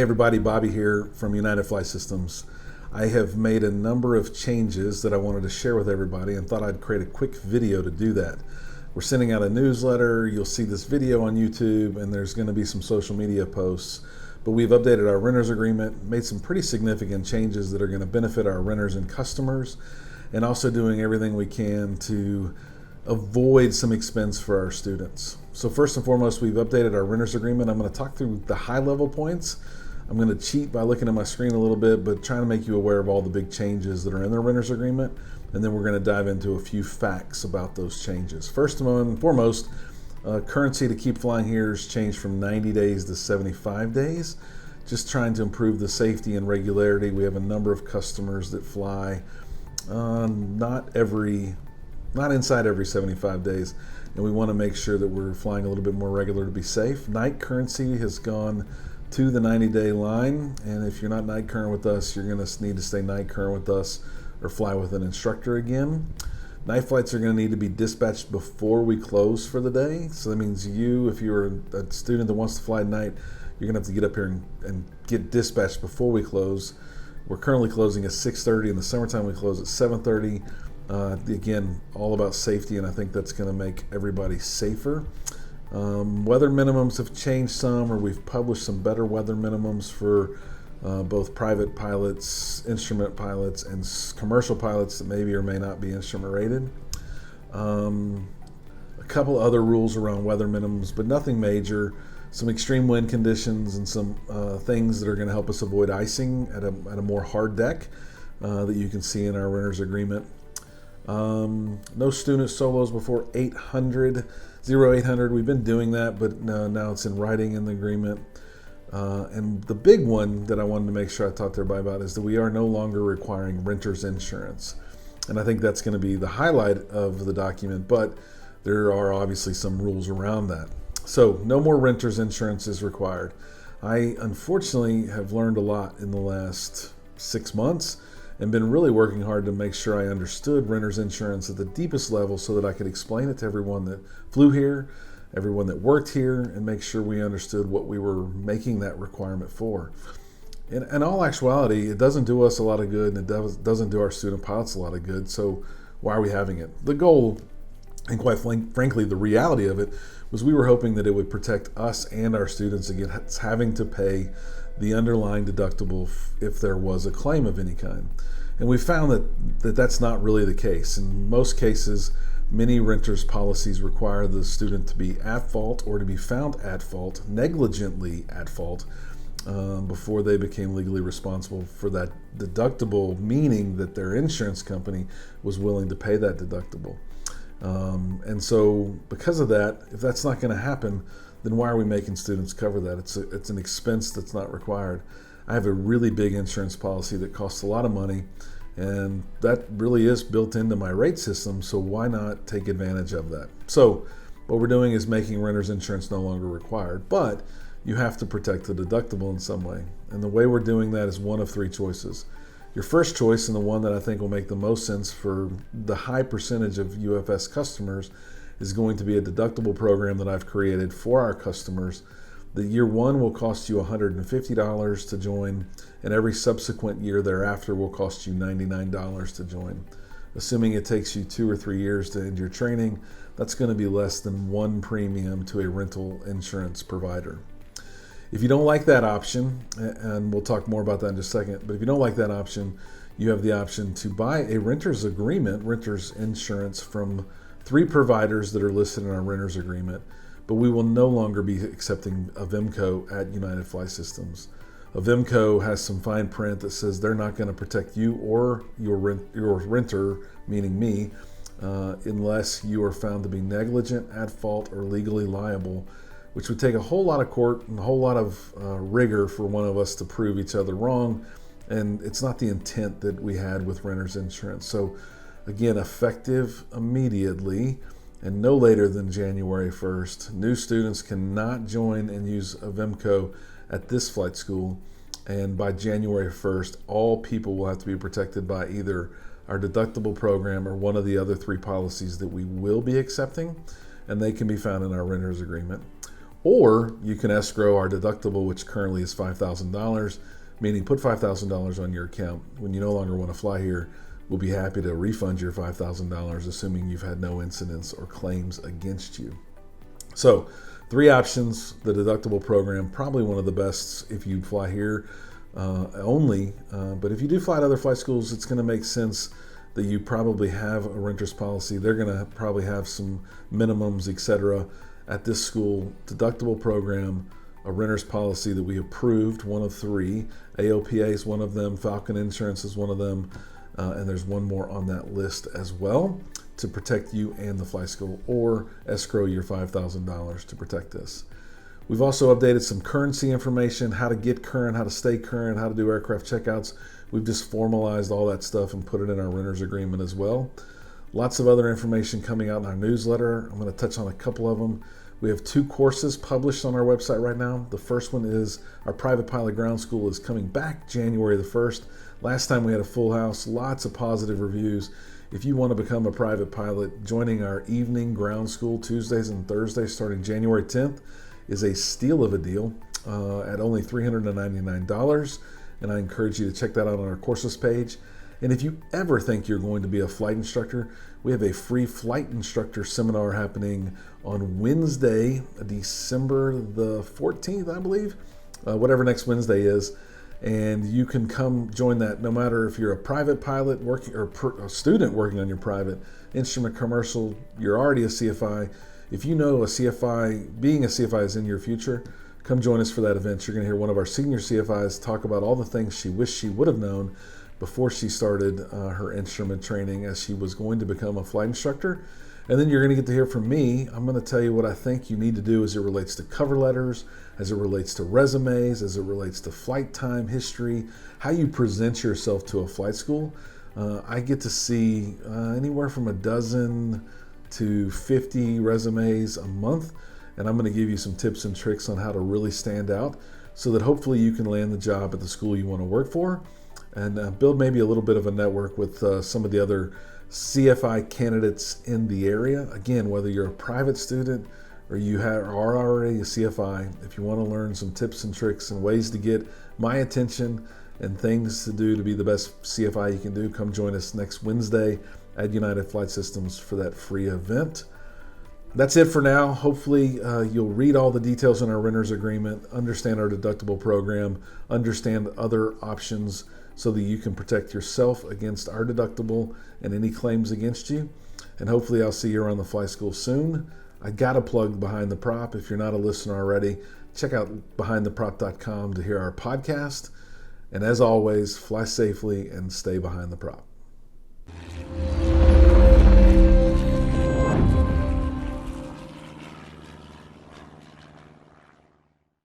Hey everybody, Bobby here from United Flight Systems. I have made a number of changes that I wanted to share with everybody and thought I'd create a quick video to do that. We're sending out a newsletter, you'll see this video on YouTube, and there's going to be some social media posts. But we've updated our renters agreement, made some pretty significant changes that are going to benefit our renters and customers, and also doing everything we can to avoid some expense for our students. So first and foremost, we've updated our renters agreement. I'm going to talk through the high level points. I'm going to cheat by looking at my screen a little bit, but trying to make you aware of all the big changes that are in the renters agreement. And then we're going to dive into a few facts about those changes. First and foremost, currency to keep flying here has changed from 90 days to 75 days. Just trying to improve the safety and regularity. We have a number of customers that fly not inside every 75 days, and we want to make sure that we're flying a little bit more regular to be safe. Night currency has gone to the 90-day line, and if you're not night current with us, you're going to need to stay night current with us or fly with an instructor again. Night flights are going to need to be dispatched before we close for the day, so that means if you're a student that wants to fly at night, you're going to have to get up here and get dispatched before we close. We're currently closing at 6:30. In the summertime, we close at 7:30. Again, all about safety, and I think that's going to make everybody safer. Weather minimums have changed some, or we've published some better weather minimums for both private pilots, instrument pilots, and commercial pilots that maybe or may not be instrument rated. A couple other rules around weather minimums, but nothing major. Some extreme wind conditions and some things that are going to help us avoid icing at a more hard deck that you can see in our renters agreement. No student solos before 800, 0800. We've been doing that, but now it's in writing in the agreement. And the big one that I wanted to make sure I talked to everybody about is that we are no longer requiring renter's insurance. And I think that's going to be the highlight of the document, but there are obviously some rules around that. So no more renter's insurance is required. I unfortunately have learned a lot in the last 6 months and been really working hard to make sure I understood renter's insurance at the deepest level so that I could explain it to everyone that flew here, everyone that worked here, and make sure we understood what we were making that requirement for. In all actuality, it doesn't do us a lot of good, and it doesn't do our student pilots a lot of good, so why are we having it? The goal, and quite frankly, the reality of it, was we were hoping that it would protect us and our students against having to pay the underlying deductible if there was a claim of any kind. And we found that that's not really the case. In most cases, many renters policies require the student to be at fault or to be found at fault, negligently at fault, before they became legally responsible for that deductible, meaning that their insurance company was willing to pay that deductible. And so because of that, if that's not going to happen, then why are we making students cover that? It's an expense that's not required. I have a really big insurance policy that costs a lot of money, and that really is built into my rate system, so why not take advantage of that? So what we're doing is making renter's insurance no longer required, but you have to protect the deductible in some way. And the way we're doing that is one of three choices. Your first choice, and the one that I think will make the most sense for the high percentage of UFS customers, is going to be a deductible program that I've created for our customers. The year one will cost you $150 to join, and every subsequent year thereafter will cost you $99 to join. Assuming it takes you 2 or 3 years to end your training, that's going to be less than one premium to a rental insurance provider. If you don't like that option, and we'll talk more about that in just a second, but if you don't like that option, you have the option to buy a renter's agreement, renter's insurance, from 3 providers that are listed in our renter's agreement, but we will no longer be accepting Avemco at United Flight Systems. Avemco has some fine print that says they're not going to protect you or your renter, meaning me, unless you are found to be negligent, at fault, or legally liable, which would take a whole lot of court and a whole lot of rigor for one of us to prove each other wrong, and it's not the intent that we had with renter's insurance. So again, effective immediately and no later than January 1st, new students cannot join and use Avemco at this flight school, and by January 1st, all people will have to be protected by either our deductible program or one of the other 3 policies that we will be accepting, and they can be found in our renter's agreement. Or you can escrow our deductible, which currently is $5,000, meaning put $5,000 on your account. When you no longer want to fly here, we'll be happy to refund your $5,000, assuming you've had no incidents or claims against you. So 3 options. The deductible program, probably one of the best if you fly here only. But if you do fly to other flight schools, it's going to make sense that you probably have a renter's policy. They're going to probably have some minimums, etc. At this school. Deductible program, a renter's policy that we approved, one of 3. AOPA is one of them. Falcon Insurance is one of them. And there's one more on that list as well to protect you and the flight school, or escrow your $5,000 to protect this. We've also updated some currency information, how to get current, how to stay current, how to do aircraft checkouts. We've just formalized all that stuff and put it in our renter's agreement as well. Lots of other information coming out in our newsletter. I'm going to touch on a couple of them. We have 2 courses published on our website right now. The first one is our Private Pilot Ground School is coming back January the 1st. Last time we had a full house, lots of positive reviews. If you want to become a private pilot, joining our evening ground school Tuesdays and Thursdays starting January 10th is a steal of a deal at only $399. And I encourage you to check that out on our courses page. And if you ever think you're going to be a flight instructor, we have a free flight instructor seminar happening on Wednesday, December the 14th, I believe, whatever next Wednesday is. And you can come join that no matter if you're a private pilot working or a student working on your private instrument commercial, you're already a CFI. If you know being a CFI is in your future, come join us for that event. You're going to hear one of our senior CFIs talk about all the things she wished she would have known before she started her instrument training, as she was going to become a flight instructor. And then you're going to get to hear from me. I'm going to tell you what I think you need to do as it relates to cover letters, as it relates to resumes, as it relates to flight time history, how you present yourself to a flight school. I get to see anywhere from a dozen to 50 resumes a month, and I'm going to give you some tips and tricks on how to really stand out so that hopefully you can land the job at the school you want to work for, and build maybe a little bit of a network with some of the other CFI candidates in the area. Again, whether you're a private student or you are already a CFI, if you want to learn some tips and tricks and ways to get my attention and things to do to be the best CFI you can do, come join us next Wednesday at United Flight Systems for that free event. That's it for now. Hopefully you'll read all the details in our renter's agreement, understand our deductible program, understand other options so that you can protect yourself against our deductible and any claims against you. And hopefully I'll see you around the flight school soon. I got to plug Behind the Prop. If you're not a listener already, check out behindtheprop.com to hear our podcast. And as always, fly safely and stay behind the prop.